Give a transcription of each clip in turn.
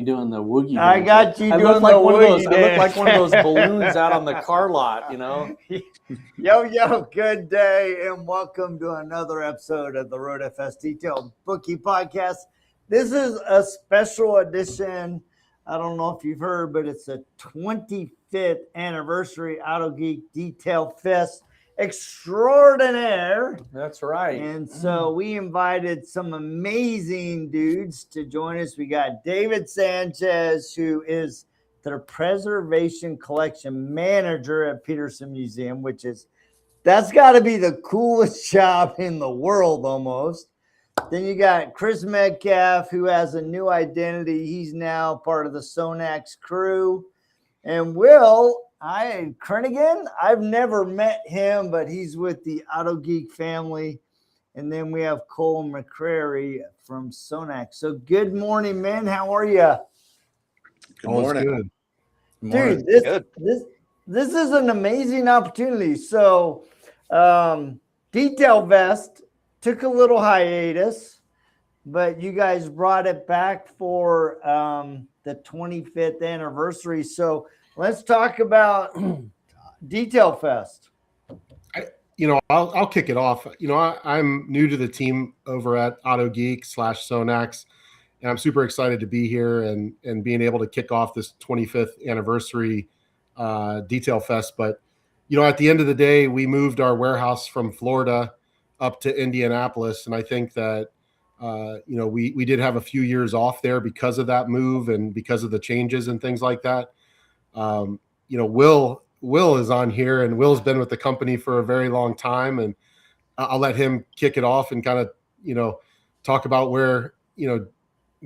doing the woogie. I got you doing the woogie dance. I look like one of those balloons out on the car lot, you know. Yo, good day, and welcome to another episode of the RoadFS DetailBookie Podcast. This is a special edition. I don't know if you've heard, but it's a 25th anniversary Autogeek Detail Fest extraordinaire. That's right. And so we invited some amazing dudes to join us. We got David Sanchez, who is the Preservation Collection Manager at Petersen Museum, that's got to be the coolest job in the world almost. Then you got Chris Metcalf, who has a new identity. He's now part of the SONAX crew. And Will Kernigan, I've never met him, but he's with the Autogeek family. And then we have Cole McCrary from SONAX. So good morning, man. How are you? Good morning. Dude, this is an amazing opportunity. So Detail Vest took a little hiatus, but you guys brought it back for the 25th anniversary. So let's talk about Detail Fest. I'll kick it off. I'm new to the team over at Autogeek /SONAX, and I'm super excited to be here and being able to kick off this 25th anniversary Detail Fest. But, at the end of the day, we moved our warehouse from Florida up to Indianapolis. And I think that, we did have a few years off there because of that move and because of the changes and things like that. Will is on here, and Will's been with the company for a very long time, and I'll let him kick it off and kind of, talk about where,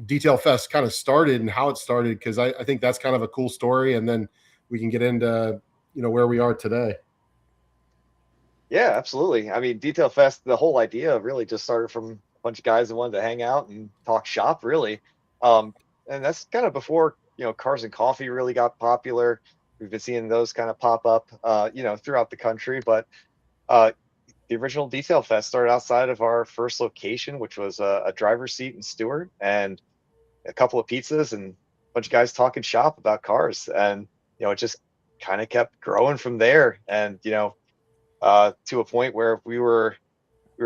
Detail Fest kind of started and how it started, because I think that's kind of a cool story, and then we can get into, where we are today. Yeah, absolutely. I mean, Detail Fest, the whole idea really just started from a bunch of guys that wanted to hang out and talk shop, really. And that's kind of before, cars and coffee really got popular. We've been seeing those kind of pop up, throughout the country. But the original Detail Fest started outside of our first location, which was a driver's seat in Stewart and a couple of pizzas and a bunch of guys talking shop about cars. And, it just kind of kept growing from there. And, to a point where we were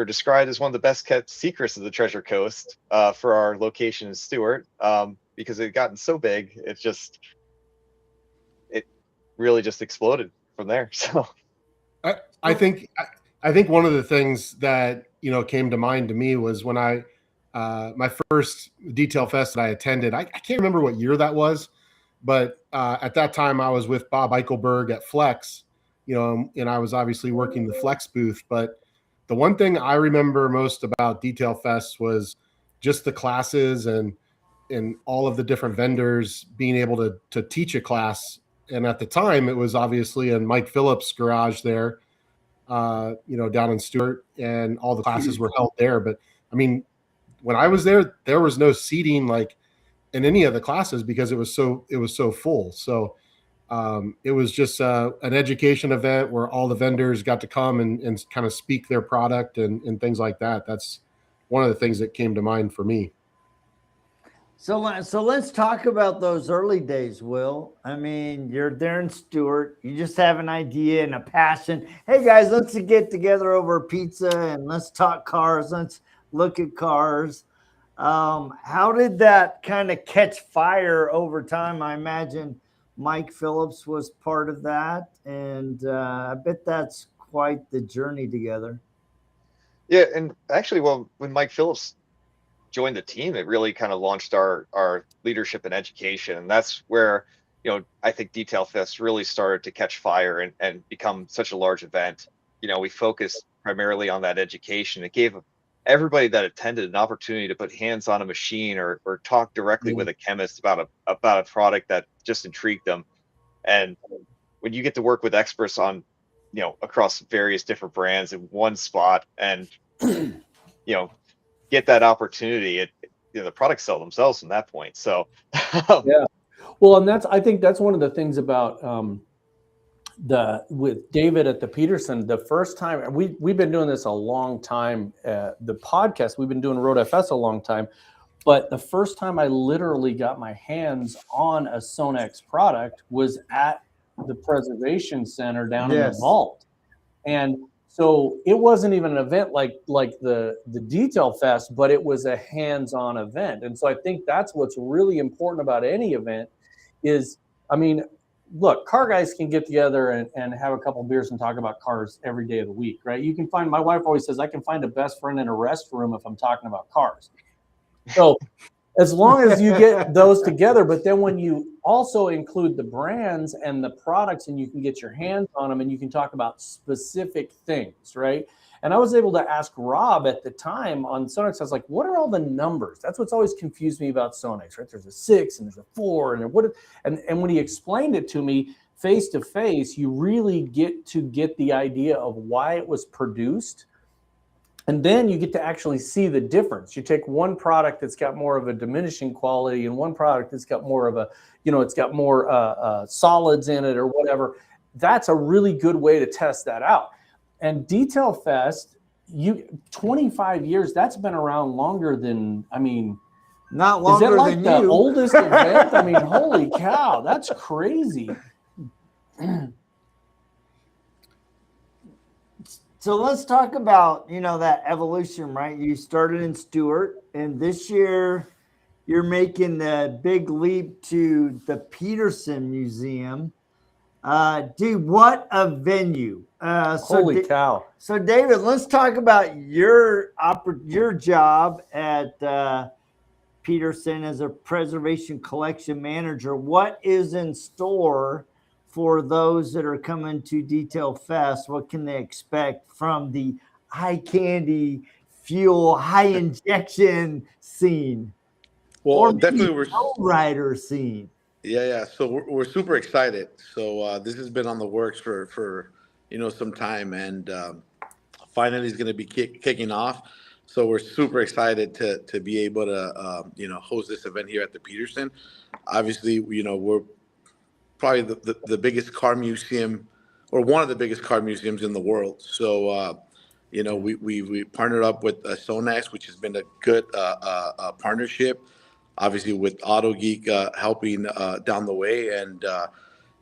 described as one of the best kept secrets of the Treasure Coast for our location in Stewart, because it had gotten so big. It really just exploded from there. So I think one of the things that, came to mind to me was when my first Detail Fest that I attended, I can't remember what year that was, but at that time I was with Bob Eichelberg at Flex, and I was obviously working the Flex booth. But the one thing I remember most about Detail Fest was just the classes and all of the different vendors being able to teach a class. And at the time, it was obviously in Mike Phillips' garage there, down in Stewart, and all the classes were held there. But I mean, when I was there was no seating like in any of the classes because it was so full. So it was just an education event where all the vendors got to come and kind of speak their product and things like that. That's one of the things that came to mind for me. So let's talk about those early days, Will. I mean, you're there in Stewart. You just have an idea and a passion. Hey, guys, let's get together over pizza and let's talk cars. Let's look at cars. How did that kind of catch fire over time? I imagine Mike Phillips was part of that, and I bet that's quite the journey together. yeah, and actually, well, when Mike Phillips joined the team, it really kind of launched our leadership and education. And that's where, I think Detail Fest really started to catch fire and become such a large event. We focused primarily on that education. It gave everybody that attended an opportunity to put hands on a machine or talk directly with a chemist about a product that just intrigued them. And when you get to work with experts on, across various different brands in one spot and, get that opportunity, the products sell themselves from that point. So yeah. Well, and I think that's one of the things about with David at the Petersen. The first time we've been doing this a long time, the podcast, we've been doing RoadFS a long time. But the first time I literally got my hands on a SONAX product was at the preservation center down in the vault. And so it wasn't even an event like the Detail Fest, but it was a hands-on event. And so I think that's what's really important about any event is, I mean, look, car guys can get together and have a couple beers and talk about cars every day of the week, right? You can find, my wife always says, I can find a best friend in a restroom if I'm talking about cars. So as long as you get those together, but then when you also include the brands and the products and you can get your hands on them and you can talk about specific things, right? And I was able to ask Rob at the time on SONAX, I was like, what are all the numbers? That's what's always confused me about SONAX, right? There's a 6 and there's a 4 and when he explained it to me face to face, you really get to get the idea of why it was produced. And then you get to actually see the difference. You take one product that's got more of a diminishing quality and one product that's got more of a, it's got more solids in it or whatever. That's a really good way to test that out. And Detail Fest, 25 years, that's been around longer than, not longer is that like than the you. oldest event? Holy cow, that's crazy. So let's talk about, that evolution, right? You started in Stewart, and this year you're making the big leap to the Petersen Museum. Dude, what a venue. Holy cow. So David, let's talk about your job at Petersen as a preservation collection manager. What is in store for those that are coming to Detail Fest? What can they expect from the high candy, fuel, high injection scene? Well, or definitely we're rider scene. Yeah. So we're super excited. So this has been on the works for some time, and finally is going to be kicking off. So we're super excited to be able to host this event here at the Petersen. Obviously, we're probably the biggest car museum, or one of the biggest car museums in the world. So, we partnered up with SONAX, which has been a good partnership, obviously with Autogeek helping down the way. And,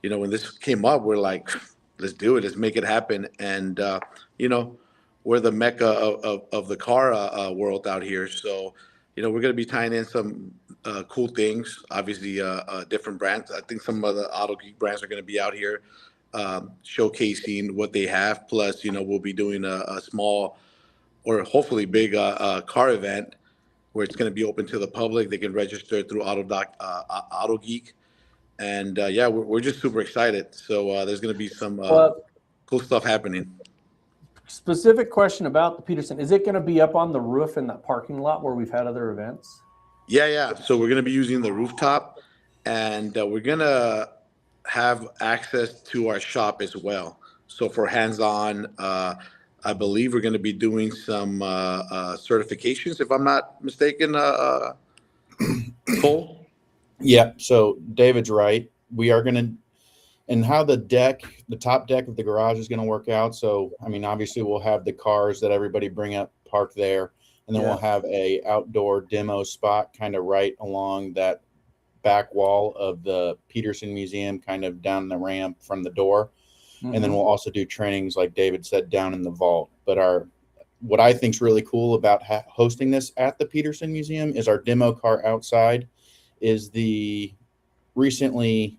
when this came up, we're like, let's do it. Let's make it happen. And, we're the mecca of the car world out here. So, we're going to be tying in some cool things, obviously different brands. I think some of the Autogeek brands are going to be out here showcasing what they have. Plus, we'll be doing a small or hopefully big car event where it's going to be open to the public. They can register through Autogeek. And we're just super excited. So there's going to be some cool stuff happening. Specific question about the Petersen. Is it going to be up on the roof in that parking lot where we've had other events? Yeah. So we're going to be using the rooftop, and we're going to have access to our shop as well. So for hands-on, I believe we're going to be doing some certifications, if I'm not mistaken, Cole? Yeah, so David's right. We are going to, and how the top deck of the garage is going to work out. So, obviously we'll have the cars that everybody bring up parked there. And then we'll have a outdoor demo spot kind of right along that back wall of the Petersen Museum, kind of down the ramp from the door. Mm-hmm. And then we'll also do trainings, like David said, down in the vault. But what I think is really cool about hosting this at the Petersen Museum is our demo car outside is the recently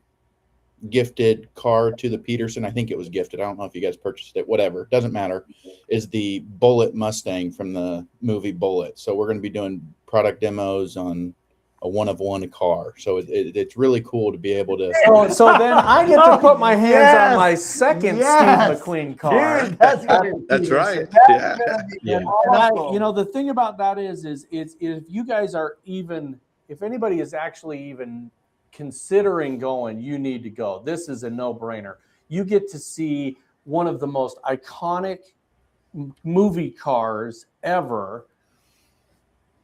gifted car to the Petersen. I think it was gifted. I don't know if you guys purchased it, whatever, doesn't matter, is the Bullitt Mustang from the movie Bullitt. So we're going to be doing product demos on a one-of-one car. So it's really cool to be able to. So then I get to put my hands on my second Steve McQueen car. Dude, that's right. Yeah. And the thing about that is if you guys are if anybody is actually even considering going, you need to go. This is a no-brainer. You get to see one of the most iconic movie cars ever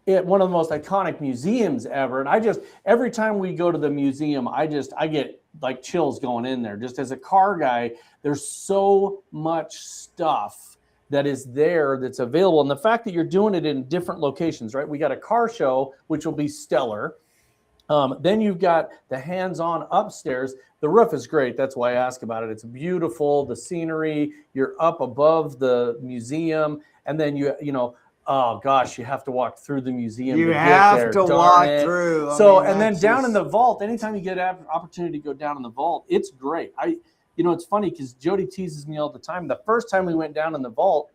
at one of the most iconic museums ever. And every time we go to the museum, I get like chills going in there. Just as a car guy, there's so much stuff that is there that's available. And the fact that you're doing it in different locations, right? We got a car show, which will be stellar. Then you've got the hands-on upstairs. The roof is great. That's why I ask about it. It's beautiful. The scenery, you're up above the museum. And then you know, oh gosh, you have to walk through the museum. You to have get there. to Darn walk it. through. So, and then down in the vault, anytime you get an opportunity to go down in the vault, it's great. You know, it's funny because Jody teases me all the time. The first time we went down in the vault,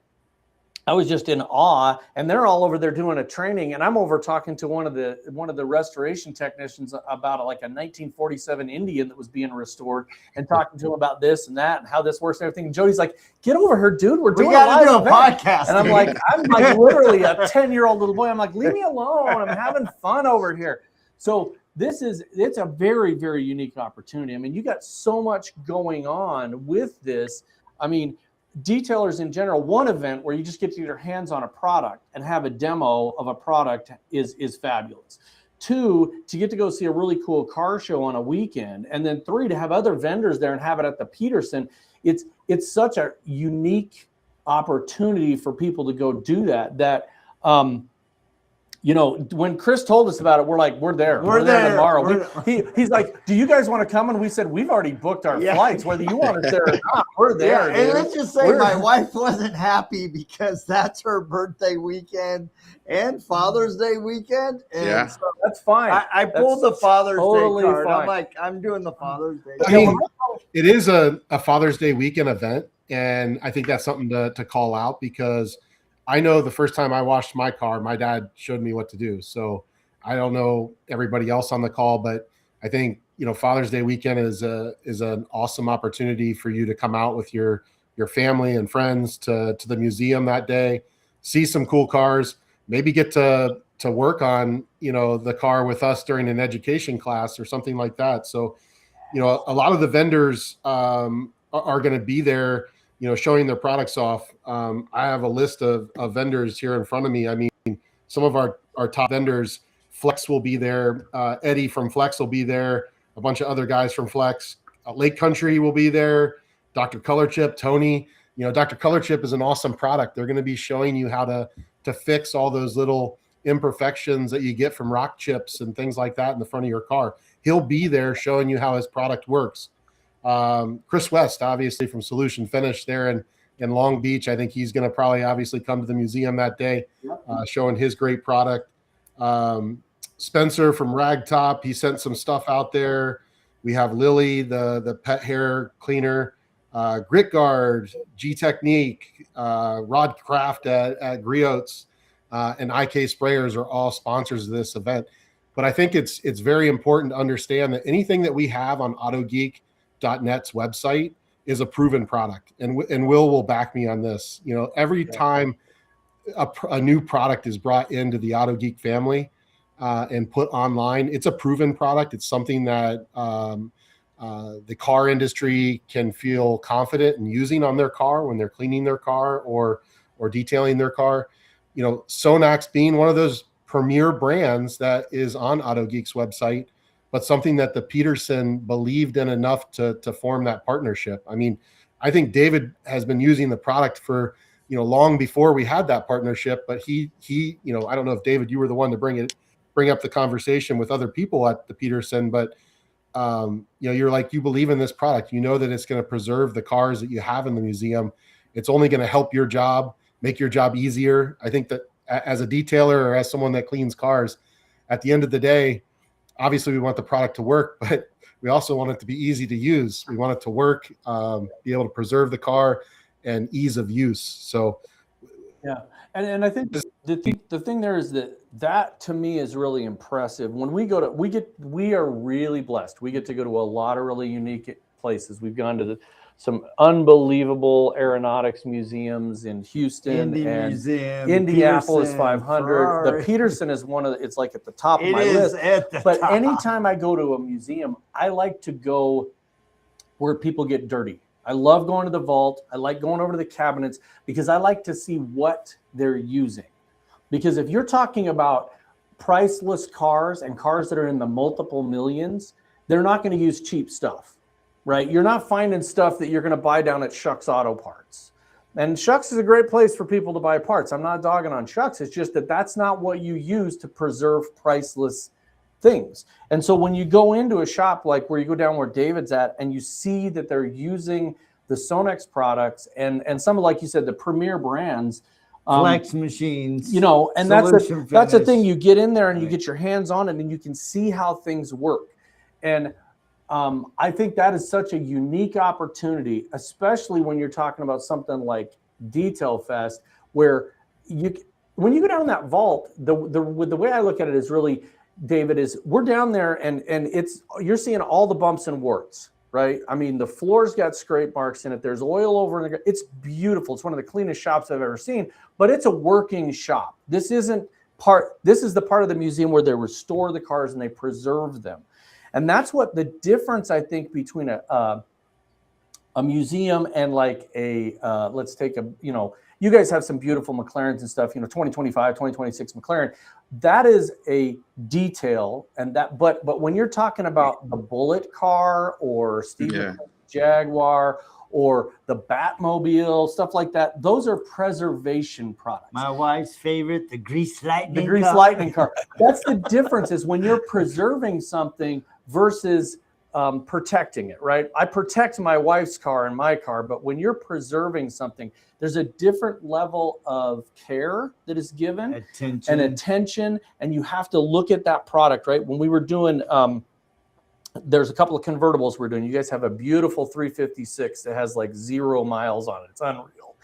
I was just in awe, and they're all over there doing a training, and I'm over talking to one of the restoration technicians about like a 1947 Indian that was being restored, and talking to him about this and that and how this works and everything. And Jody's like, "Get over here, dude. We're doing a podcast." And I'm like literally a 10-year-old little boy. I'm like, "Leave me alone. I'm having fun over here." So it's a very, very unique opportunity. I mean, you got so much going on with this. I mean, detailers in general, one event where you just get to get your hands on a product and have a demo of a product is fabulous. 2, to get to go see a really cool car show on a weekend. And then 3, to have other vendors there and have it at the Petersen. It's such a unique opportunity for people to go do that. You know, when Chris told us about it, we're like, we're there tomorrow. He's like, do you guys want to come? And we said, we've already booked our flights, whether you want us there or not. We're there. Yeah, and let's just say my wife wasn't happy because that's her birthday weekend and Father's Day weekend. And so that's fine. I pulled the Father's totally Day card. Fine. I'm like, I'm doing the Father's Day. I mean, it is a Father's Day weekend event, and I think that's something to call out, because I know the first time I washed my car, my dad showed me what to do. So I don't know everybody else on the call, but I think, you know, Father's Day weekend is an awesome opportunity for you to come out with your family and friends to the museum that day, see some cool cars, maybe get to work on, you know, the car with us during an education class or something like that. So, you know, a lot of the vendors are going to be there, you know, showing their products off. I have a list of vendors here in front of me. I mean, some of our top vendors, Flex will be there. Eddie from Flex will be there. A bunch of other guys from Flex. Lake Country will be there. Dr. Color Chip, Tony. You know, Dr. Color Chip is an awesome product. They're going to be showing you how to fix all those little imperfections that you get from rock chips and things like that in the front of your car. He'll be there showing you how his product works. Chris West, obviously from Solution Finish there in Long Beach. I think he's going to probably obviously come to the museum that day, showing his great product. Spencer from Ragtop, he sent some stuff out there. We have Lily, the pet hair cleaner, Grit Guard, G Technique, Rod Craft at Griots, and IK Sprayers are all sponsors of this event. But I think it's very important to understand that anything that we have on AutoGeek.net's website is a proven product, and Will back me on this. You know, every time a new product is brought into the AutoGeek family and put online, it's a proven product. It's something that the car industry can feel confident in using on their car when they're cleaning their car or detailing their car. You know, SONAX being one of those premier brands that is on AutoGeek's website, but something that the Petersen believed in enough to form that partnership. I mean, I think David has been using the product for, you know, long before we had that partnership, but he, you know, I don't know if David, you were the one to bring up the conversation with other people at the Petersen, but you know, you're like, you believe in this product, you know that it's going to preserve the cars that you have in the museum. It's only going to help your job, make your job easier. I think that as a detailer or as someone that cleans cars, at the end of the day, obviously we want the product to work, but we also want it to be easy to use. We want it to work, be able to preserve the car, and ease of use. So, yeah. And I think the thing there is that to me is really impressive. When we are really blessed. We get to go to a lot of really unique places. We've gone to some unbelievable aeronautics museums in Houston and Museum, Indianapolis Petersen, 500. Ferrari. The Petersen is it's like at the top of my list. But anytime I go to a museum, I like to go where people get dirty. I love going to the vault. I like going over to the cabinets because I like to see what they're using. Because if you're talking about priceless cars and cars that are in the multiple millions, they're not going to use cheap stuff. Right? You're not finding stuff that you're going to buy down at Shucks Auto Parts. And Shucks is a great place for people to buy parts. I'm not dogging on Shucks. It's just that that's not what you use to preserve priceless things. And so when you go into a shop like where you go down where David's at and you see that they're using the SONAX products and some of, like you said, the premier brands, flex machines, you know, and that's the thing. You get in there and you get your hands on it and you can see how things work. And I think that is such a unique opportunity, especially when you're talking about something like Detail Fest, where when you go down that vault, the way I look at it is really, David, is we're down there and you're seeing all the bumps and warts, right? I mean, the floor's got scrape marks in it. There's oil over in the, it's beautiful. It's one of the cleanest shops I've ever seen, but it's a working shop. This is the part of the museum where they restore the cars and they preserve them. And that's what the difference, I think, between a museum and like let's take you guys have some beautiful McLarens and stuff, 2025, 2026 McLaren. That is a detail, but when you're talking about the Bullitt car or Steve Jaguar or the Batmobile, stuff like that, those are preservation products. My wife's favorite, the Grease Lightning car. That's the difference, is when you're preserving something versus protecting it, right? I protect my wife's car and my car, but when you're preserving something, there's a different level of care that is given, attention, and you have to look at that product, right? When we were doing, there's a couple of convertibles we're doing. You guys have a beautiful 356 that has like 0 miles on it. It's unreal.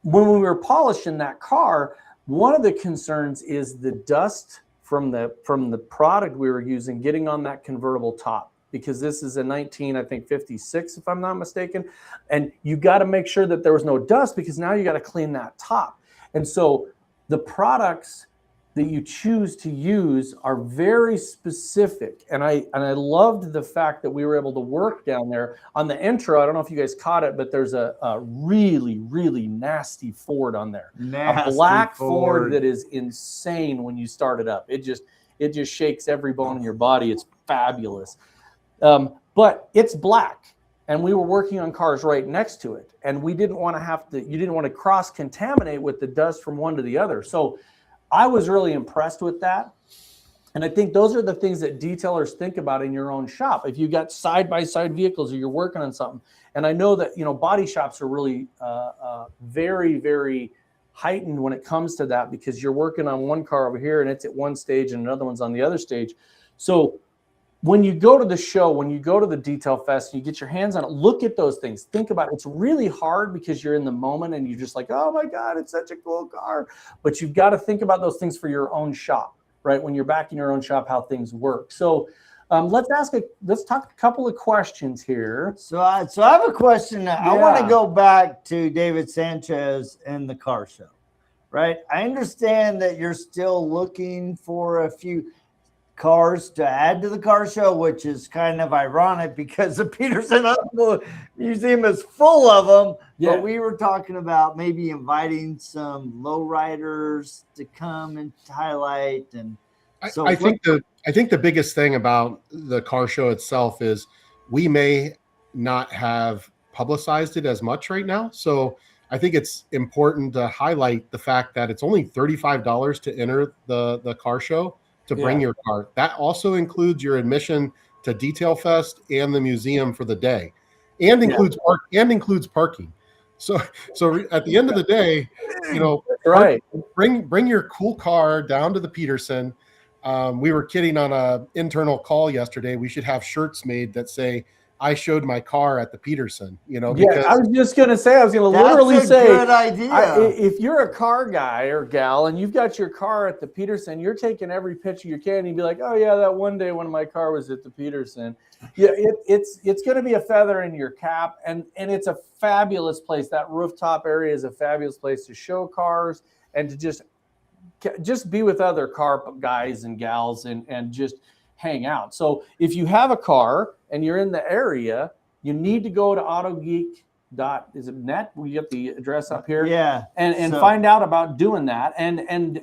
When we were polishing that car, one of the concerns is the dust from the product we were using getting on that convertible top, because this is a 56, if I'm not mistaken. And you got to make sure that there was no dust, because now you got to clean that top. And so the products that you choose to use are very specific. And I loved the fact that we were able to work down there on the intro. I don't know if you guys caught it, but there's a really, really nasty Ford on there. A black Ford that is insane when you start it up. It just shakes every bone in your body. It's fabulous. But it's black, and we were working on cars right next to it, and we didn't want to you didn't want to cross contaminate with the dust from one to the other. So I was really impressed with that. And I think those are the things that detailers think about in your own shop. If you got side-by-side vehicles or you're working on something, and I know that, body shops are really very, very heightened when it comes to that, because you're working on one car over here and it's at one stage and another one's on the other stage. So when you go to the show, when you go to the Detail Fest, you get your hands on it, look at those things. Think about it. It's really hard because you're in the moment and you're just like, oh my God, it's such a cool car. But you've got to think about those things for your own shop, right? When you're back in your own shop, how things work. So let's talk a couple of questions here. So I have a question. I want to go back to David Sanchez and the car show, right? I understand that you're still looking for a few cars to add to the car show, which is kind of ironic because the Petersen Automotive Museum is full of them. Yeah. But we were talking about maybe inviting some lowriders to come and highlight. And so I think the biggest thing about the car show itself is we may not have publicized it as much right now. So I think it's important to highlight the fact that it's only $35 to enter the car show, to bring your car. That also includes your admission to Detail Fest and the museum for the day, and includes parking. So at the end of the day, right, bring your cool car down to the Petersen. We were kidding on a internal call yesterday. We should have shirts made that say, I showed my car at the Petersen, because I was just going to say, literally say, good idea. If you're a car guy or gal and you've got your car at the Petersen, you're taking every picture you can and be like, oh yeah, that one day when my car was at the Petersen. Yeah, it's going to be a feather in your cap, and it's a fabulous place. That rooftop area is a fabulous place to show cars and to just be with other car guys and gals and just hang out. So if you have a car and you're in the area, you need to go to autogeek.net. We get the address up here. Yeah. And find out about doing that. And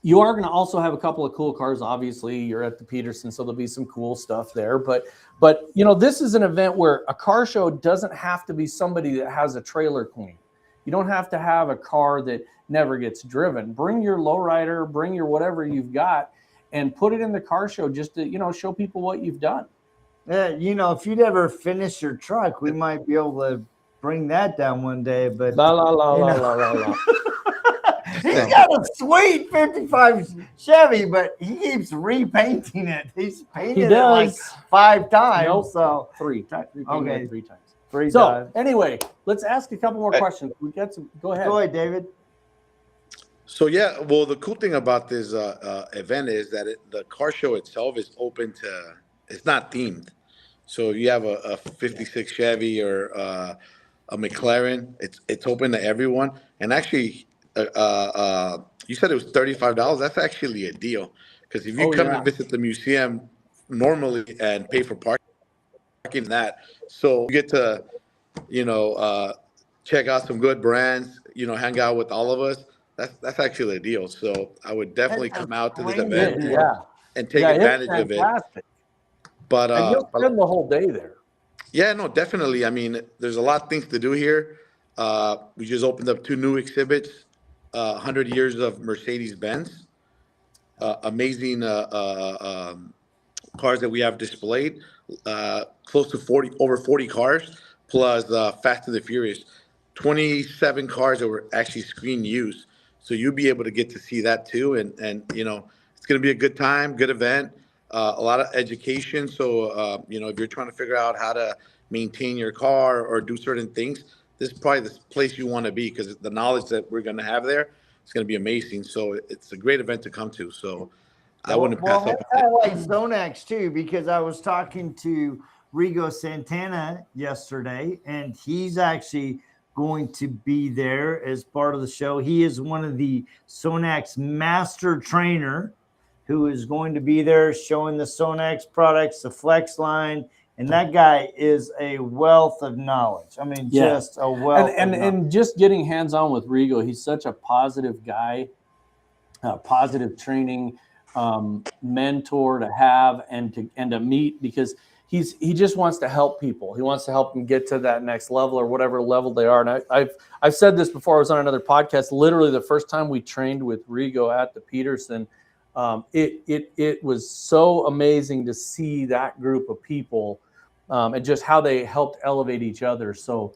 You are going to also have a couple of cool cars. Obviously, you're at the Petersen, so there'll be some cool stuff there. But this is an event where a car show doesn't have to be somebody that has a trailer queen. You don't have to have a car that never gets driven. Bring your lowrider, bring your whatever you've got, and put it in the car show just to show people what you've done. Yeah, if you'd ever finish your truck, we might be able to bring that down one day. But la la la la la la la. He's got a sweet 55 Chevy, but he keeps repainting it. He's painted it like 5 times. Nope. So 3. Okay, 3 times. 3 so times. Anyway, let's ask a couple more questions. We got some. Go ahead. Go ahead, David. So yeah, well, the cool thing about this event is that the car show itself is open to. It's not themed. So you have a 56 Chevy or a McLaren. It's open to everyone. And actually, you said it was $35. That's actually a deal, because if you come and visit the museum normally and pay for parking, so you get to check out some good brands, hang out with all of us. That's actually a deal. So I would definitely come out to this event and take advantage of it. But you'll spend the whole day there. Yeah, no, definitely. I mean, there's a lot of things to do here. We just opened up 2 new exhibits. 100 years of Mercedes-Benz, amazing cars that we have displayed, close to over 40 cars, plus Fast and the Furious, 27 cars that were actually screen used. So you'll be able to get to see that too, and it's going to be a good time, good event, a lot of education. So if you're trying to figure out how to maintain your car or do certain things, this is probably the place you want to be, because the knowledge that we're going to have there is going to be amazing. So it's a great event to come to. So I wouldn't pass up. I like SONAX too, because I was talking to Rigo Santana yesterday, and he's actually going to be there as part of the show. He is one of the SONAX master trainer who is going to be there showing the SONAX products, the Flex line. And that guy is a wealth of knowledge. I mean, just a wealth and just getting hands-on with Rigo, he's such a positive guy, positive training mentor to have and to meet, because he just wants to help people. He wants to help them get to that next level or whatever level they are. And I've said this before. I was on another podcast. Literally, the first time we trained with Rigo at the Petersen, it was so amazing to see that group of people. And just how they helped elevate each other. So,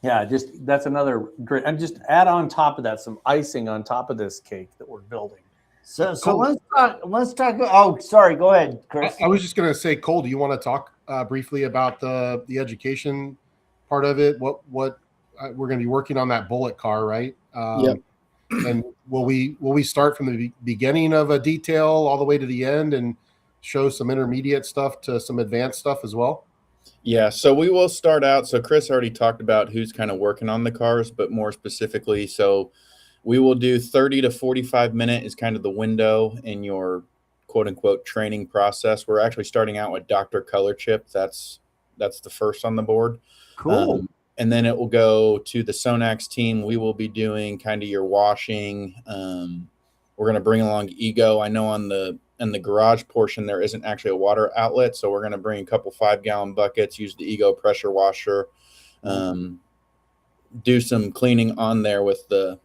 that's another great. And just add on top of that some icing on top of this cake that we're building. So let's talk. Oh, sorry. Go ahead, Chris. I was just going to say, Cole, do you want to talk briefly about the education part of it? What we're going to be working on that Bullitt car, right? Yep. And will we start from the beginning of a detail all the way to the end and show some intermediate stuff to some advanced stuff as well? Yeah, so we will start out. So Chris already talked about who's kind of working on the cars, but more specifically, so we will do 30 to 45 minute is kind of the window in your quote unquote training process. We're actually starting out with Dr. Color Chip. That's the first on the board. Cool. And then it will go to the SONAX team. We will be doing kind of your washing. We're going to bring along Ego. I know in the garage portion, there isn't actually a water outlet. So we're going to bring a couple 5-gallon buckets, use the Ego pressure washer, do some cleaning on there with the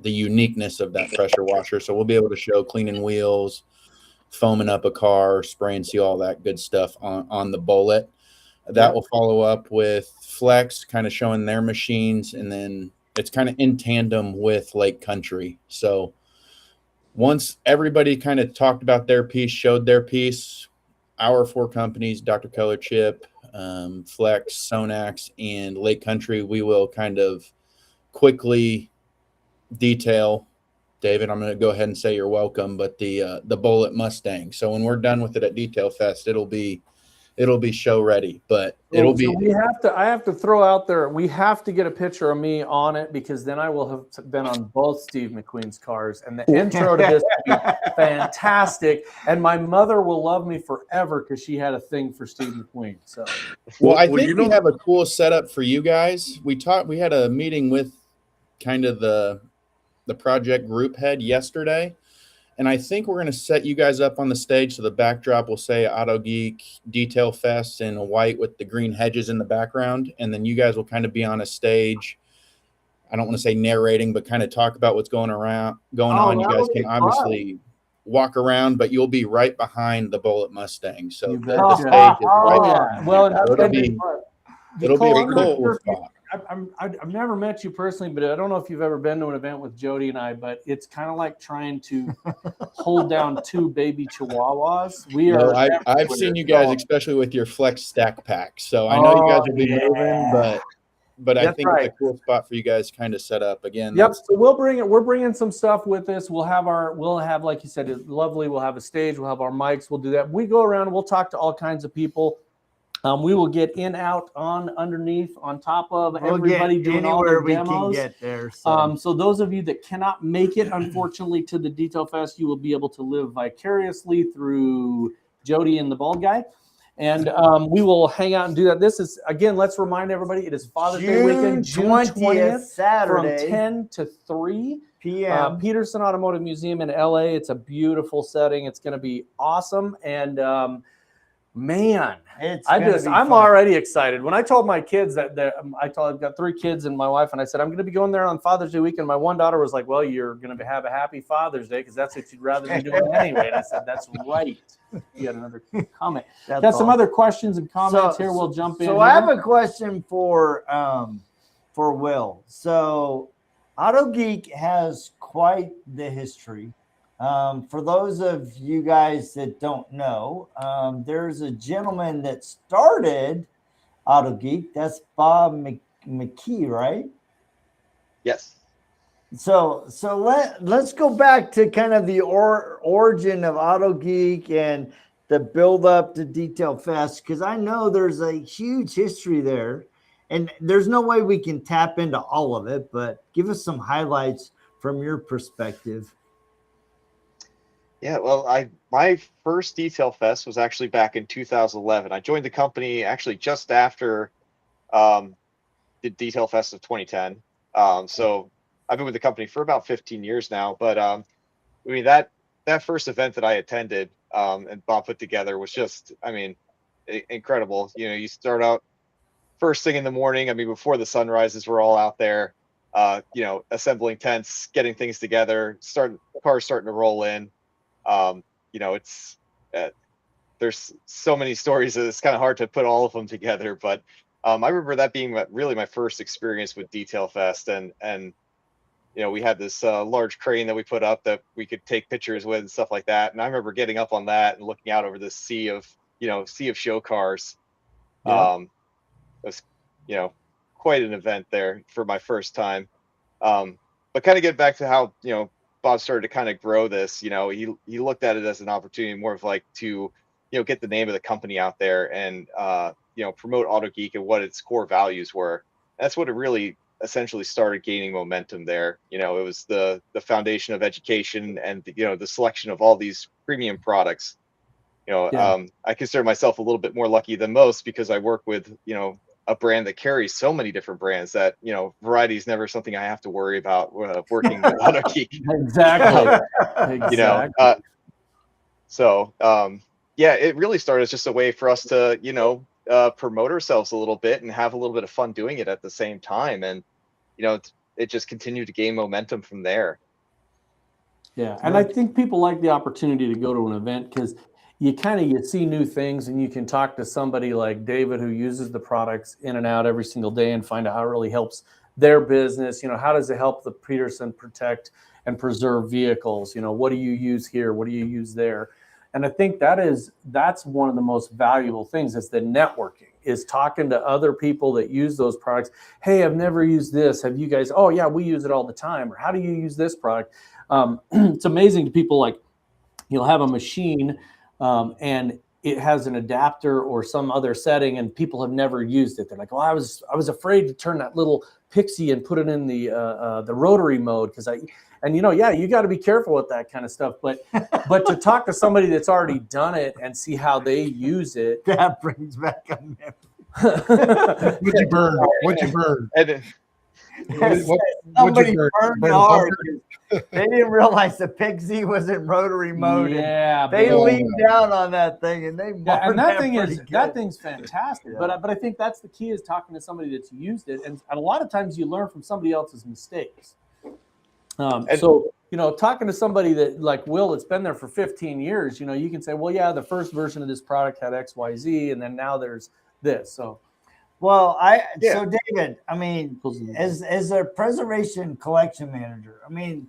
uniqueness of that pressure washer. So we'll be able to show cleaning wheels, foaming up a car, spray and seal, all that good stuff on the Bullitt. That will follow up with Flex, kind of showing their machines. And then it's kind of in tandem with Lake Country. So once everybody kind of talked about their piece, showed their piece, our 4 companies, Dr. Color Chip, Flex, SONAX, and Lake Country, we will kind of quickly detail. David, I'm going to go ahead and say you're welcome, but the Bullitt Mustang. So when we're done with it at Detail Fest, it'll be show ready, but it'll be. I have to throw out there, we have to get a picture of me on it, because then I will have been on both Steve McQueen's cars, and the intro to this will be fantastic. And my mother will love me forever because she had a thing for Steve McQueen. So, well, I think we have a cool setup for you guys. We had a meeting with kind of the project group head yesterday. And I think we're going to set you guys up on the stage. So the backdrop will say Autogeek Detail Fest in white with the green hedges in the background. And then you guys will kind of be on a stage. I don't want to say narrating, but kind of talk about what's going on. You guys can obviously walk around, but you'll be right behind the Bullitt Mustang. So the stage is right there. Well, it'll be a cool spot. I've never met you personally, but I don't know if you've ever been to an event with Jody and I, but it's kind of like trying to hold down two baby chihuahuas. I've seen you guys, especially with your flex stack pack. So I know you guys will be moving, but I think it's a cool spot for you guys to kind of set up again. Yep. So we're bringing some stuff with us. We'll have, like you said, it's lovely. We'll have a stage. We'll have our mics. We'll do that. We go around and we'll talk to all kinds of people. We will get in, out, on, underneath, on top of everybody doing all the demos. We can get there. So those of you that cannot make it, unfortunately, to the Detail Fest, you will be able to live vicariously through Jody and the bald guy. And we will hang out and do that. This is, again, let's remind everybody, it is Father's Day weekend, June 20th, Saturday, from 10 to 3 p.m. Petersen Automotive Museum in LA. It's a beautiful setting. It's going to be awesome. And man, I'm already excited. When I told my kids I've got 3 kids and my wife, and I said, I'm going to be going there on Father's Day weekend. My one daughter was like, well, you're going to have a happy Father's Day because that's what you'd rather be doing anyway. And I said, that's right. You had another comment. Got some other questions and comments here. We'll jump in. So I have a question for Will. So Autogeek has quite the history. For those of you guys that don't know, there's a gentleman that started Autogeek. That's Bob McKee, right? Yes. So let's go back to kind of the origin of Autogeek and the build up to Detail Fest, because I know there's a huge history there, and there's no way we can tap into all of it, but give us some highlights from your perspective. Yeah, well, my first Detail Fest was actually back in 2011. I joined the company actually just after the Detail Fest of 2010. So I've been with the company for about 15 years now. But I mean, that first event that I attended and Bob put together was just, I mean, incredible. You know, you start out first thing in the morning. I mean, before the sun rises, we're all out there, you know, assembling tents, getting things together, cars starting to roll in. You know, it's there's so many stories that it's kind of hard to put all of them together, but I remember that being really my first experience with Detail Fest, and you know, we had this large crane that we put up that we could take pictures with and stuff like that, and I remember getting up on that and looking out over this sea of show cars. Yeah. It was, you know, quite an event there for my first time. But kind of get back to how, you know, Bob started to kind of grow this. You know, he looked at it as an opportunity more of like to, you know, get the name of the company out there and you know, promote Autogeek and what its core values were. That's what it really essentially started gaining momentum there. You know, it was the foundation of education and you know, the selection of all these premium products. You know, yeah. I consider myself a little bit more lucky than most because I work with, you know, a brand that carries so many different brands that, you know, variety is never something I have to worry about working with Autogeek. Exactly. You know, yeah, it really started as just a way for us to, you know, promote ourselves a little bit and have a little bit of fun doing it at the same time. And, you know, it just continued to gain momentum from there. Yeah. And I think people like the opportunity to go to an event because you see new things and you can talk to somebody like David who uses the products in and out every single day and find out how it really helps their business. You know, how does it help the Petersen protect and preserve vehicles? You know, what do you use here? What do you use there? And I think that's one of the most valuable things is the networking, is talking to other people that use those products. Hey, I've never used this. Have you guys? Oh yeah, we use it all the time. Or how do you use this product? It's amazing to people, like you'll have a machine and it has an adapter or some other setting and people have never used it. They're like, well, I was afraid to turn that little pixie and put it in the rotary mode and you know, yeah, you got to be careful with that kind of stuff. But to talk to somebody that's already done it and see how they use it, that brings back a memory. What'd you burn? Somebody burned hard. They didn't realize the Puzey wasn't rotary mode. Yeah, they leaned down on that thing and they and that thing's fantastic. Yeah. But I think that's the key, is talking to somebody that's used it, and a lot of times you learn from somebody else's mistakes. So talking to somebody that like Will, it's been there for 15 years. You can say, well, yeah, the first version of this product had X, Y, Z, and then now there's this. So. Well, so David, I mean, as a preservation collection manager, I mean,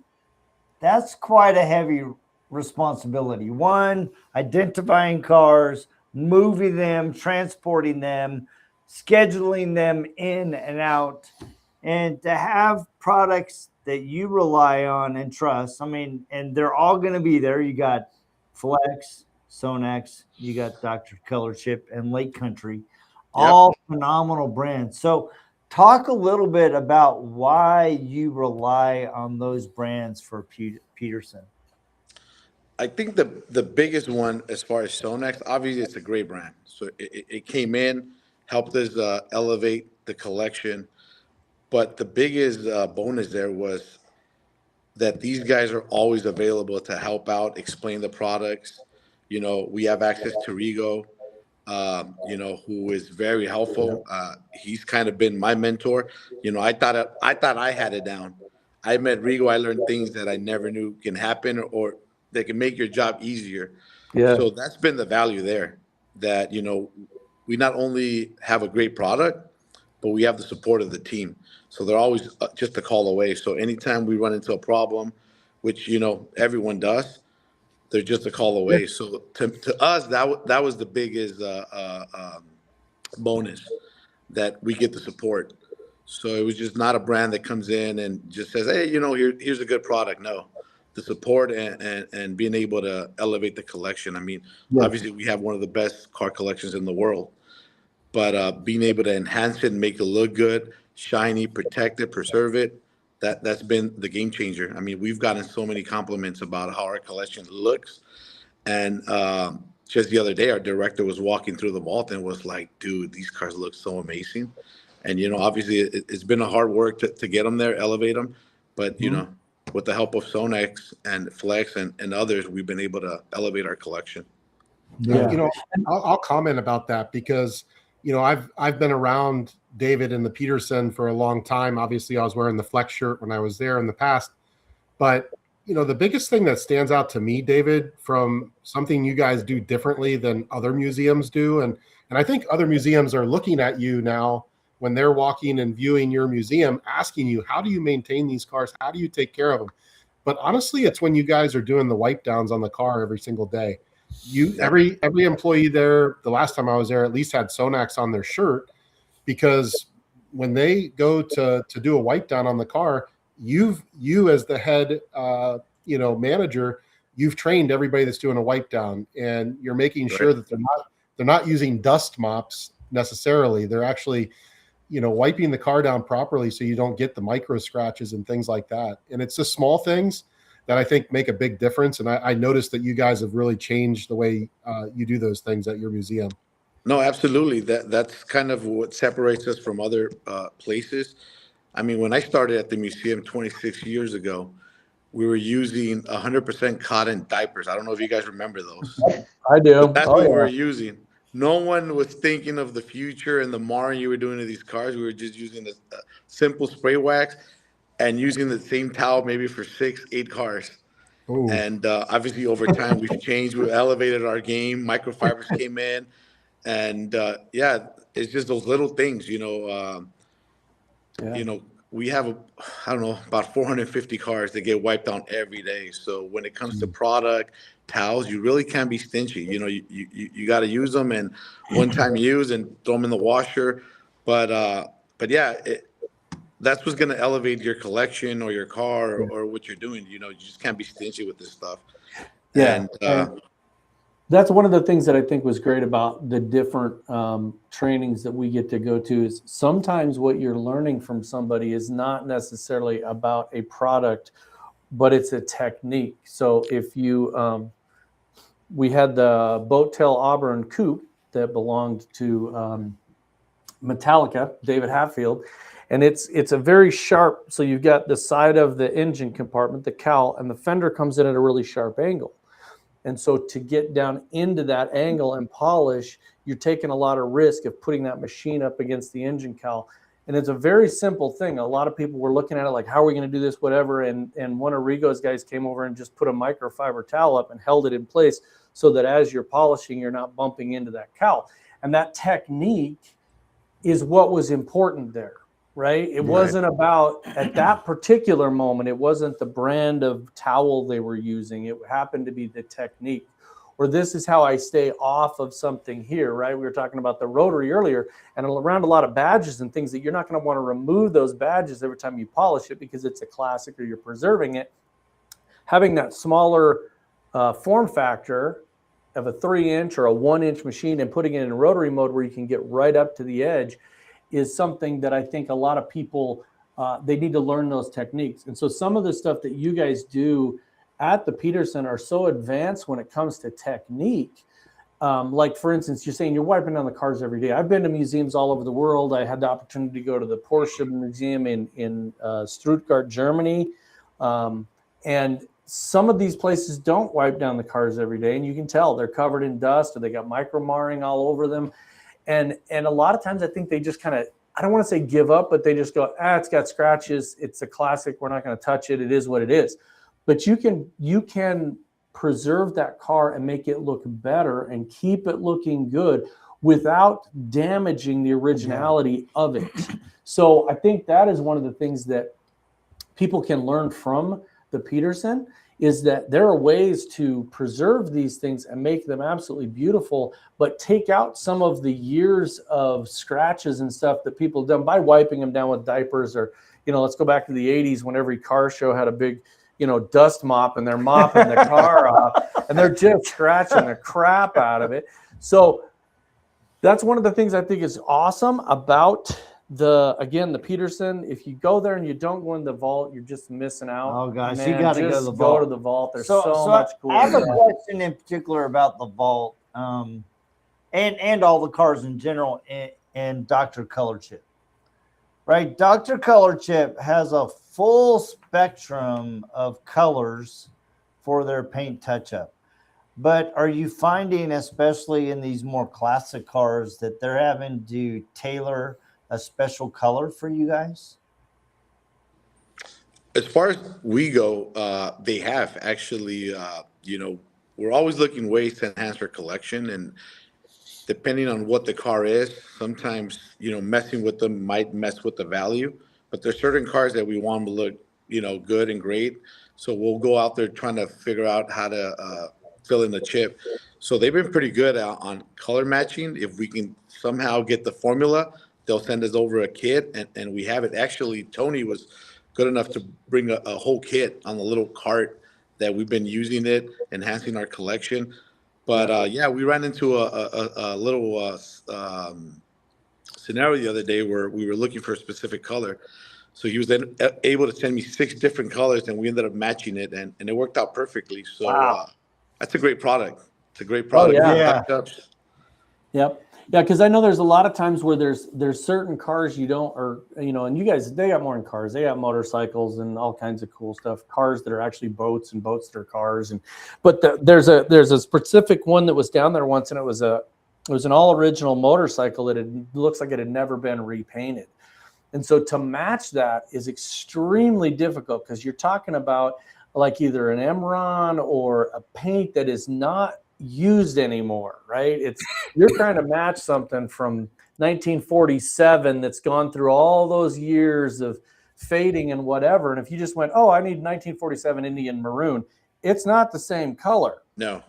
that's quite a heavy responsibility. One, identifying cars, moving them, transporting them, scheduling them in and out, and to have products that you rely on and trust. I mean, and they're all going to be there. You got Flex, SONAX, you got Dr. Color Chip, and Lake Country. All phenomenal brands. So talk a little bit about why you rely on those brands for Petersen. I think the biggest one, as far as SONAX, obviously it's a great brand. So it came in, helped us elevate the collection. But the biggest bonus there was that these guys are always available to help out, explain the products. We have access to Rigo, who is very helpful. He's kind of been my mentor. I thought I had it down. I met Rigo. I learned things that I never knew can happen or that can make your job easier. Yeah. So that's been the value there, that, we not only have a great product, but we have the support of the team. So they're always just a call away. So anytime we run into a problem, which, everyone does, they're just a call away. Yeah. So to us, that was the biggest bonus, that we get the support. So it was just not a brand that comes in and just says, hey, here's a good product. No, the support and being able to elevate the collection. I mean, obviously we have one of the best car collections in the world, but being able to enhance it and make it look good, shiny, protect it, preserve it, that's been the game changer. I mean, we've gotten so many compliments about how our collection looks. And just the other day, our director was walking through the vault and was like, dude, these cars look so amazing. And, obviously it's been a hard work to get them there, elevate them. But, with the help of SONAX and Flex and others, we've been able to elevate our collection. Yeah. I'll comment about that because, I've been around David and the Petersen for a long time. Obviously, I was wearing the Flex shirt when I was there in the past. But, the biggest thing that stands out to me, David, from something you guys do differently than other museums do, and I think other museums are looking at you now when they're walking and viewing your museum, asking you, how do you maintain these cars? How do you take care of them? But honestly, it's when you guys are doing the wipe downs on the car every single day. Every employee there, the last time I was there, at least had SONAX on their shirt, because when they go to do a wipe down on the car, you as the head manager, you've trained everybody that's doing a wipe down, and you're making sure that they're not using dust mops necessarily. They're actually wiping the car down properly so you don't get the micro scratches and things like that. And it's just small things that I think make a big difference. And I noticed that you guys have really changed the way you do those things at your museum. No, absolutely. That's kind of what separates us from other places. I mean, when I started at the museum 26 years ago, we were using 100% cotton diapers. I don't know if you guys remember those. I do. But that's what we were using. No one was thinking of the future and the marring you were doing to these cars. We were just using a simple spray wax and using the same towel maybe for 6-8 cars. Ooh. And obviously over time we've changed. We've elevated our game. Microfibers came in. And it's just those little things, we have, about 450 cars that get wiped down every day. So when it comes to product, towels, you really can't be stingy. You got to use them and one time use and throw them in the washer. But that's what's going to elevate your collection or your car or what you're doing. You just can't be stingy with this stuff. Yeah. And that's one of the things that I think was great about the different trainings that we get to go to, is sometimes what you're learning from somebody is not necessarily about a product, but it's a technique. So if you, we had the boat tail Auburn coupe that belonged to Metallica, David Hatfield, And it's a very sharp, so you've got the side of the engine compartment, the cowl, and the fender comes in at a really sharp angle. And so to get down into that angle and polish, you're taking a lot of risk of putting that machine up against the engine cowl. And it's a very simple thing. A lot of people were looking at it like, how are we going to do this, whatever. And one of Rigo's guys came over and just put a microfiber towel up and held it in place so that as you're polishing, you're not bumping into that cowl. And that technique is what was important there, right? It wasn't about, at that particular moment, it wasn't the brand of towel they were using. It happened to be the technique. Or this is how I stay off of something here, right? We were talking about the rotary earlier, and around a lot of badges and things that you're not going to want to remove those badges every time you polish it because it's a classic or you're preserving it. Having that smaller form factor of a 3-inch or a 1-inch machine and putting it in rotary mode where you can get right up to the edge is something that I think a lot of people, they need to learn those techniques. And so some of the stuff that you guys do at the Petersen are so advanced when it comes to technique. Like, for instance, you're saying you're wiping down the cars every day. I've been to museums all over the world. I had the opportunity to go to the Porsche Museum in Stuttgart, Germany. And some of these places don't wipe down the cars every day. And you can tell they're covered in dust or they got micro marring all over them. And a lot of times I think they just kind of, I don't want to say give up, but they just go, it's got scratches. It's a classic. We're not going to touch it. It is what it is. But you can preserve that car and make it look better and keep it looking good without damaging the originality of it. So I think that is one of the things that people can learn from the Petersen, is that there are ways to preserve these things and make them absolutely beautiful, but take out some of the years of scratches and stuff that people have done by wiping them down with diapers, or, let's go back to the 80s when every car show had a big dust mop and they're mopping the car off and they're just scratching the crap out of it. So that's one of the things I think is awesome about the Petersen. If you go there and you don't go in the vault, you're just missing out. Oh gosh, man, you got to go to the vault. Go to the vault. There's so much cool I have stuff. a question in particular about the vault, and all the cars in general, and Dr. Color Chip. Right, Dr. Color Chip has a full spectrum of colors for their paint touch-up. But are you finding, especially in these more classic cars, that they're having to tailor a special color for you guys? As far as we go, they have actually, we're always looking ways to enhance our collection, and depending on what the car is, sometimes, messing with them might mess with the value, but there's certain cars that we want them to look, good and great. So we'll go out there trying to figure out how to fill in the chip. So they've been pretty good on color matching. If we can somehow get the formula, they'll send us over a kit, and we have it. Actually, Tony was good enough to bring a whole kit on the little cart that we've been using it, enhancing our collection. But we ran into a little scenario the other day where we were looking for a specific color. So he was then able to send me 6 different colors, and we ended up matching it, and it worked out perfectly. So that's a great product. It's a great product. Oh, yeah. Yep. Yeah, because I know there's a lot of times where there's certain cars you don't, or and you guys, they got more than cars. They got motorcycles and all kinds of cool stuff. Cars that are actually boats, and boats that are cars. But there's a specific one that was down there once, and it was an all original motorcycle that looks like it had never been repainted. And so to match that is extremely difficult, because you're talking about like either an Emron or a paint that is not used anymore, right? You're trying to match something from 1947 that's gone through all those years of fading and whatever. And if you just went, I need 1947 Indian maroon, it's not the same color. No,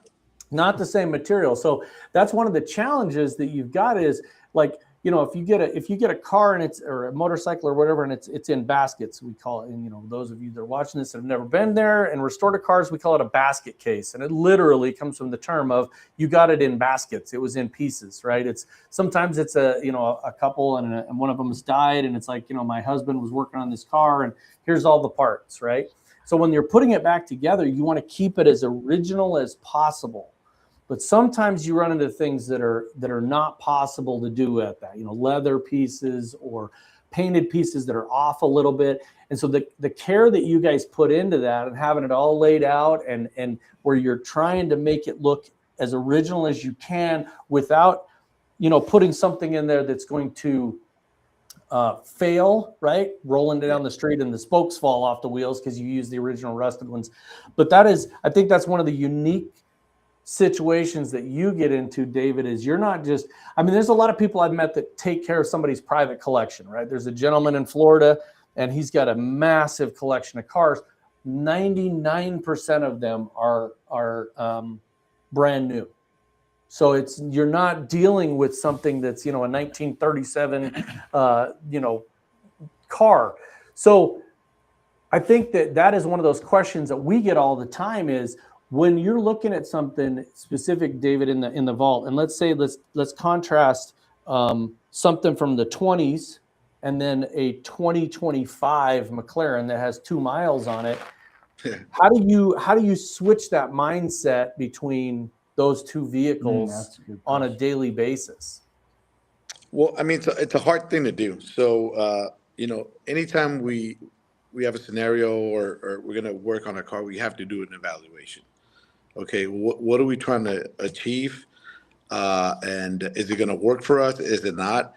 not the same material. So that's one of the challenges that you've got, is like, if you get a car and or a motorcycle or whatever, and it's in baskets, we call it. And those of you that are watching this that have never been there, and restored cars, we call it a basket case, and it literally comes from the term of you got it in baskets. It was in pieces, right? Sometimes it's a couple and one of them has died, and it's like, my husband was working on this car, and here's all the parts, right? So when you're putting it back together, you want to keep it as original as possible. But sometimes you run into things that are not possible to do at that, leather pieces or painted pieces that are off a little bit. And so the care that you guys put into that and having it all laid out and where you're trying to make it look as original as you can without, putting something in there that's going to fail, right? Rolling down the street and the spokes fall off the wheels because you use the original rusted ones. But I think that's one of the unique situations that you get into, David, is you're not just, there's a lot of people I've met that take care of somebody's private collection, right? There's a gentleman in Florida and he's got a massive collection of cars. 99% of them are brand new. So you're not dealing with something that's, a 1937, car. So I think that is one of those questions that we get all the time is when you're looking at something specific, David, in the vault, and let's say, let's contrast something from the 20s and then a 2025 McLaren that has 2 miles on it. How do you switch that mindset between those two vehicles on a daily basis? Well, it's a hard thing to do. So, anytime we have a scenario or we're going to work on a car, we have to do an evaluation. Okay, what are we trying to achieve? And is it going to work for us? Is it not?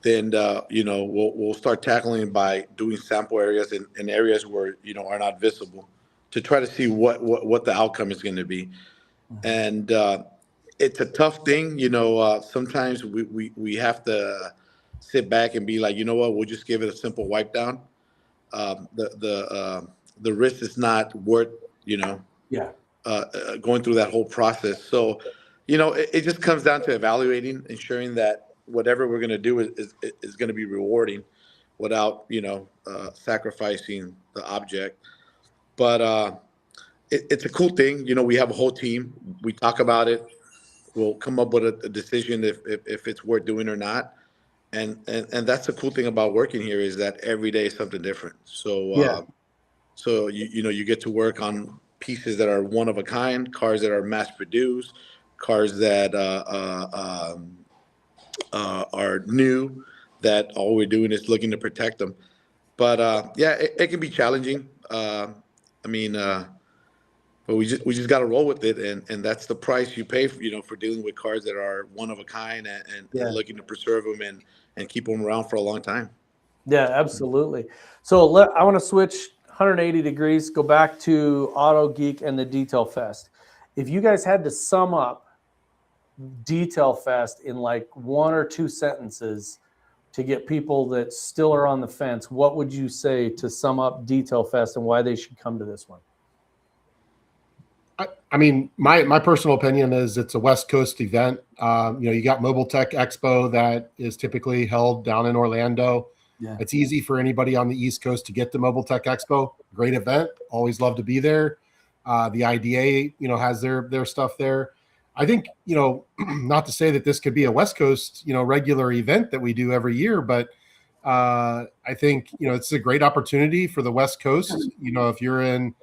Then, we'll start tackling by doing sample areas in areas where, are not visible to try to see what the outcome is going to be. And it's a tough thing. Sometimes we have to sit back and be like, we'll just give it a simple wipe down. The risk is not worth, going through that whole process. So, it just comes down to evaluating, ensuring that whatever we're going to do is going to be rewarding without, sacrificing the object. But it's a cool thing. We have a whole team. We talk about it. We'll come up with a decision if it's worth doing or not. And that's the cool thing about working here is that every day is something different. So, so you get to work on pieces that are one of a kind, cars that are mass produced, cars that are new, that all we're doing is looking to protect them. But it can be challenging. But we just got to roll with it, and that's the price you pay for dealing with cars that are one of a kind and looking to preserve them and keep them around for a long time. Yeah, absolutely. So I want to switch 180 degrees, go back to Autogeek and the Detail Fest. If you guys had to sum up Detail Fest in like 1 or 2 sentences to get people that still are on the fence, what would you say to sum up Detail Fest and why they should come to this one? My personal opinion is it's a West Coast event. You got Mobile Tech Expo that is typically held down in Orlando. Yeah. It's easy for anybody on the East Coast to get to Mobile Tech Expo. Great event. Always love to be there. The IDA, has their stuff there. I think, not to say that this could be a West Coast, regular event that we do every year, but I think, it's a great opportunity for the West Coast. If you're in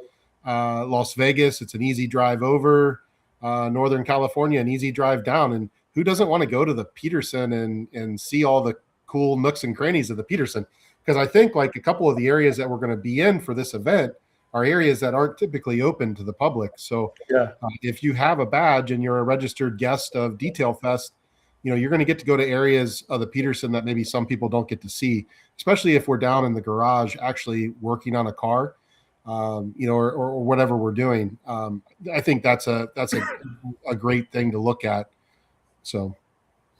Las Vegas, it's an easy drive over. Northern California, an easy drive down. And who doesn't want to go to the Petersen and see all the cool nooks and crannies of the Petersen? Because I think like a couple of the areas that we're going to be in for this event are areas that aren't typically open to the public. So if you have a badge and you're a registered guest of Detail Fest, you're going to get to go to areas of the Petersen that maybe some people don't get to see, especially if we're down in the garage actually working on a car. Or whatever we're doing. I think that's a great thing to look at. So,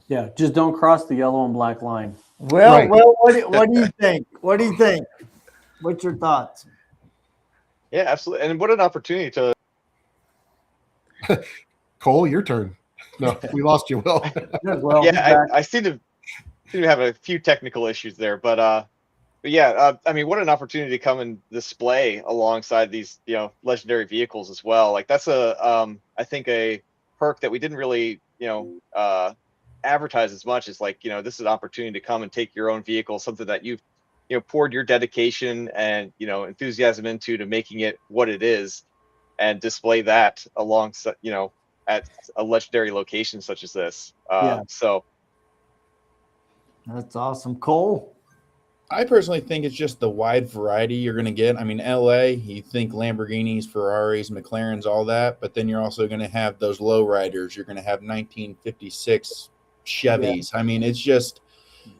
yeah, just don't cross the yellow and black line. Well, what do you think? What do you think? What's your thoughts? Yeah, absolutely. And what an opportunity to. Cole, your turn. No, we lost you, Will. Well, yeah, I seem to have a few technical issues there, but yeah, what an opportunity to come and display alongside these, legendary vehicles as well. Like that's I think a perk that we didn't really, advertise as much as like, this is an opportunity to come and take your own vehicle, something that you've, poured your dedication and, enthusiasm into to making it what it is and display that alongside, at a legendary location such as this. So. That's awesome. Cole? I personally think it's just the wide variety you're going to get. I mean, LA, you think Lamborghinis, Ferraris, McLarens, all that, but then you're also going to have those lowriders. You're going to have 1956 Chevys. I mean, it's just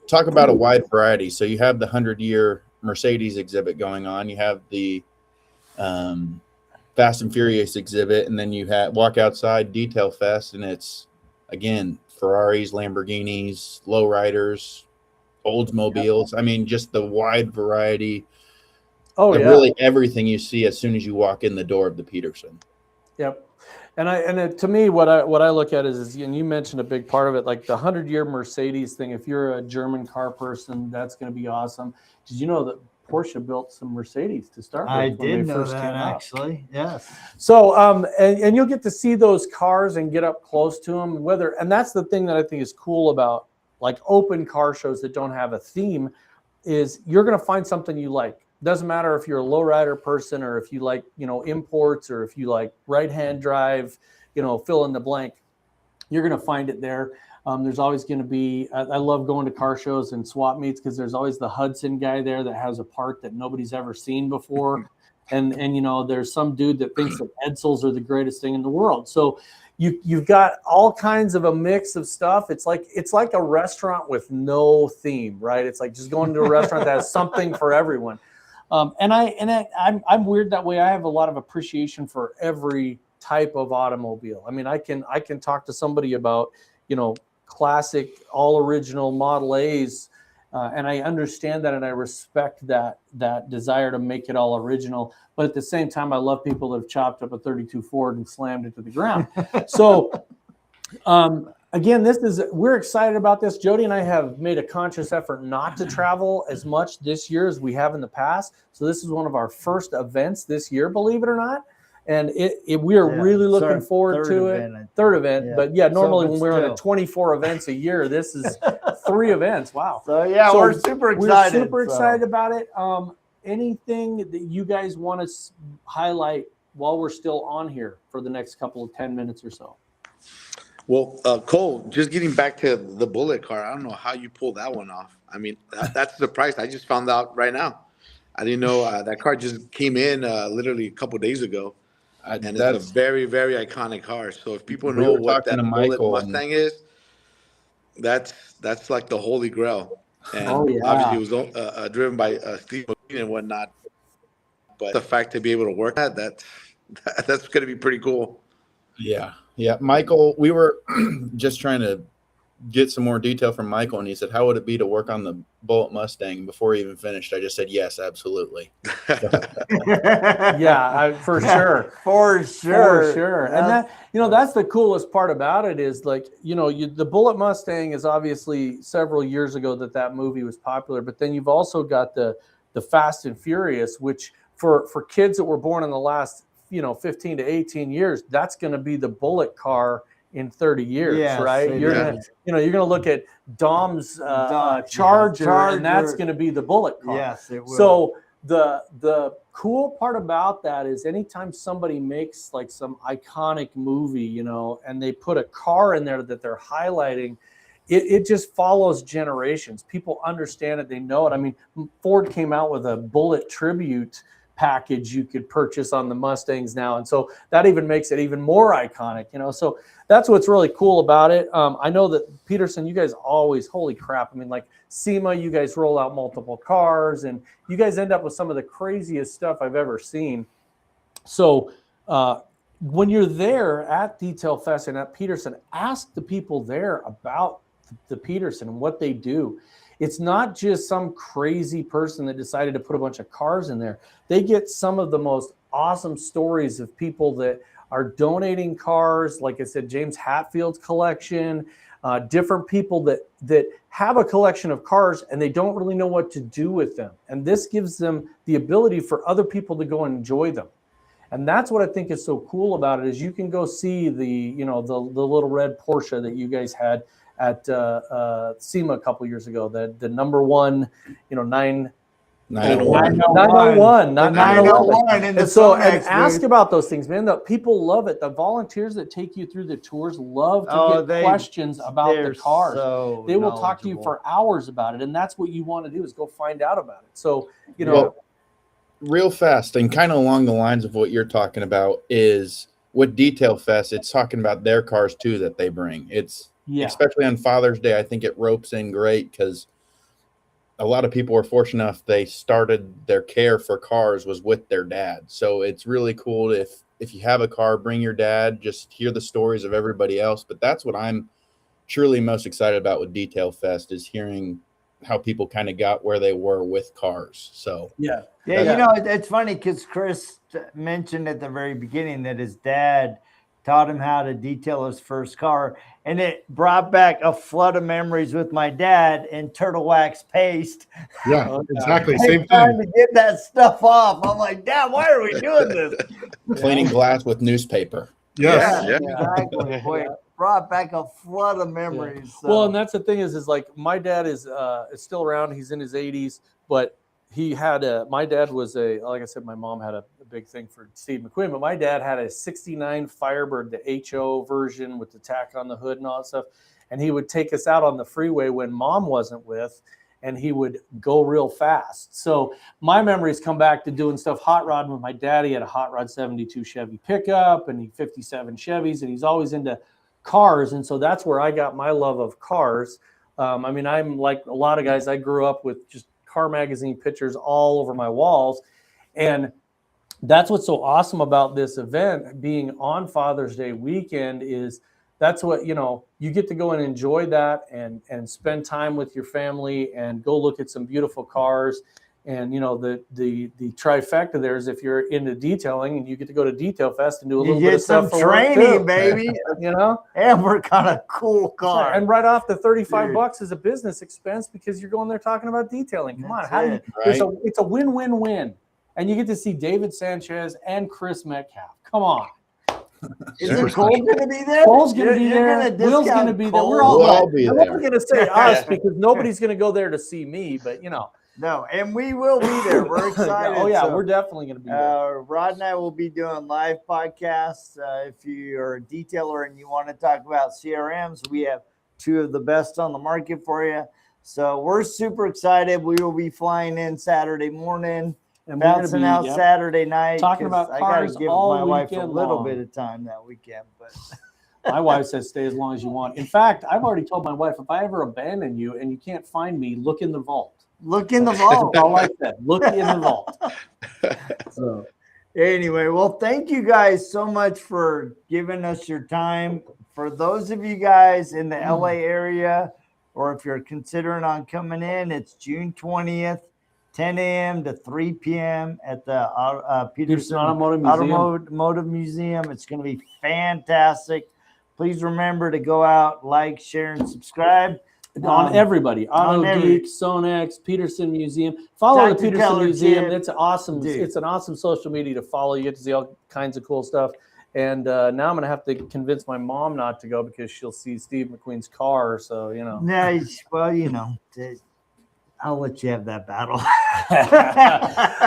talk about a wide variety. So you have the 100-year Mercedes exhibit going on. You have the Fast and Furious exhibit, and then you walk outside Detail Fest, and it's, again, Ferraris, Lamborghinis, lowriders, Oldsmobiles. I mean, just the wide variety of really everything you see as soon as you walk in the door of the Petersen. Yep. To me, what I look at is, and you mentioned a big part of it, like the 100-year Mercedes thing. If you're a German car person, that's going to be awesome. Did you know that Porsche built some Mercedes to start with? I did know that, actually. Yes. So, and you'll get to see those cars and get up close to them. And that's the thing that I think is cool about like open car shows that don't have a theme, is you're going to find something you like. Doesn't matter if you're a lowrider person or if you like, imports, or if you like right-hand drive, fill in the blank. You're going to find it there. There's always going to be, I love going to car shows and swap meets because there's always the Hudson guy there that has a part that nobody's ever seen before. And there's some dude that thinks that Edsels are the greatest thing in the world. So you've got all kinds of a mix of stuff. It's like a restaurant with no theme, right? It's like just going to a restaurant that has something for everyone. I'm weird that way. I have a lot of appreciation for every type of automobile. I mean, I can talk to somebody about, classic all original Model A's, and I understand that, and I respect that desire to make it all original. But at the same time, I love people that have chopped up a 32 Ford and slammed it to the ground. So, again, we're excited about this. Jody and I have made a conscious effort not to travel as much this year as we have in the past. So this is one of our first events this year, believe it or not. And we are really looking forward to it. Third event. Yeah. But yeah, normally when we're on 24 events a year, this is 3 events. Wow. So we're super excited. We're super excited about it. Anything that you guys want to highlight while we're still on here for the next couple of 10 minutes or so? Well, Cole, just getting back to the Bullitt car, I don't know how you pulled that one off. I mean, that's the price. I just found out right now. I didn't know that car just came in literally a couple of days ago. And it's a very, very iconic car. So if people know what that Bullitt Mustang is, that's like the holy grail. And obviously it was driven by Steve McQueen and whatnot. But the fact to be able to work that's going to be pretty cool. Yeah. Yeah. Michael, we were just trying to get some more detail from Michael, and he said, how would it be to work on the Bullitt Mustang? Before he even finished, I just said, yes, absolutely. Yeah, for sure. For sure. And that, that's the coolest part about it is like, the Bullitt Mustang is obviously several years ago that movie was popular, but then you've also got the Fast and Furious, which for kids that were born in the last, 15 to 18 years, that's going to be the Bullitt car in 30 years, right? You're gonna look at Dom's Charger, and that's gonna be the Bullitt car. Yes, it will. So the cool part about that is anytime somebody makes like some iconic movie, and they put a car in there that they're highlighting, it just follows generations. People understand it, they know it. I mean, Ford came out with a Bullitt tribute package you could purchase on the Mustangs now, and so that even makes it even more iconic, so that's what's really cool about it. I know that Petersen, you guys always, holy crap, I mean, like SEMA, you guys roll out multiple cars and you guys end up with some of the craziest stuff I've ever seen. So when you're there at Detail Fest and at Petersen, ask the people there about the Petersen and what they do. It's not just some crazy person that decided to put a bunch of cars in there. They get some of the most awesome stories of people that are donating cars. Like I said, James Hatfield's collection, different people that have a collection of cars and they don't really know what to do with them. And this gives them the ability for other people to go and enjoy them. And that's what I think is so cool about it is you can go see the little red Porsche that you guys had at SEMA a couple years ago, the number one, 901. 901, not 911. 901 in the And so, and SONAX ask booth. about those things, man. The people love it. The volunteers that take you through the tours love to get questions about the cars. So they will talk to you for hours about it, and that's what you want to do is go find out about it. So, you know, well, real fast and kind of along the lines of what you're talking about is with Detail Fest, it's talking about their cars too that they bring. It's especially on Father's Day, I think it ropes in great because a lot of people were fortunate enough they started their care for cars was with their dad. So it's really cool if you have a car, bring your dad, just hear the stories of everybody else. But that's what I'm truly most excited about with Detail Fest is hearing how people kind of got where they were with cars. So yeah, you know, it's funny because Chris mentioned at the very beginning that his dad taught him how to detail his first car, and it brought back a flood of memories with my dad and turtle wax paste. Yeah, exactly. Same Trying thing. to get that stuff off. I'm like, Dad, why are we doing this? Cleaning glass with newspaper. Yes. Yeah, exactly. Boy, it brought back a flood of memories. So. Well, and that's the thing is like my dad is still around. He's in his 80s, but he had my dad was like I said, my mom had a big thing for Steve McQueen, but my dad had a 69 Firebird, the HO version with the tack on the hood and all that stuff. And he would take us out on the freeway when mom wasn't with, and he would go real fast. So my memories come back to doing stuff hot rod with my dad. He had a hot rod 72 Chevy pickup and 57 Chevys, and he's always into cars. And so that's where I got my love of cars. I mean, I'm like a lot of guys, I grew up with just car magazine pictures all over my walls. And that's what's so awesome about this event being on Father's Day weekend is that's what, you know, you get to go and enjoy that and spend time with your family and go look at some beautiful cars. And, you know, the trifecta there is if you're into detailing and you get to go to Detail Fest and do a little bit of stuff for training, baby, you know, and work on a cool car. And right off the $35 is a business expense because you're going there talking about detailing. Come on. It's a win-win-win. And you get to see David Sanchez and Chris Metcalf. Come on. Is Cole going to be there? Cole's going to be there. Will's going to be there. We're all be there. I'm not going to say us because nobody's going to go there to see me, but you know. No, and we will be there. We're excited. We're definitely going to be there. Rod and I will be doing live podcasts. If you're a detailer and you want to talk about CRMs, we have two of the best on the market for you. So we're super excited. We will be flying in Saturday morning. And bouncing out Saturday night. Talking about cars give all my wife a little long. bit of time that weekend, but my wife says stay as long as you want. In fact, I've already told my wife if I ever abandon you and you can't find me, look in the vault. Look in the vault. That's all I said. Look in the vault. So anyway, well, thank you guys so much for giving us your time. For those of you guys in the LA area, or if you're considering on coming in, it's June 20th. 10 a.m. to 3 p.m. at the Petersen Automotive Museum. It's going to be fantastic. Please remember to go out, like, share, and subscribe. On everybody. Autogeek, SONAX, Petersen Museum. Follow the Petersen Museum. It's awesome. Dude. It's an awesome social media to follow. You get to see all kinds of cool stuff. And now I'm going to have to convince my mom not to go because she'll see Steve McQueen's car. So, you know. Yeah, well, you know. I'll let you have that battle.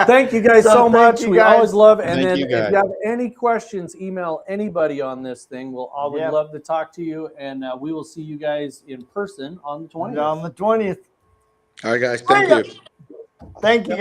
Thank you guys so much. We always love it. And then you if you have any questions, email anybody on this thing. We'll always love to talk to you. And we will see you guys in person on the 20th. On the 20th. All right, guys. Thank you. Thank you, guys.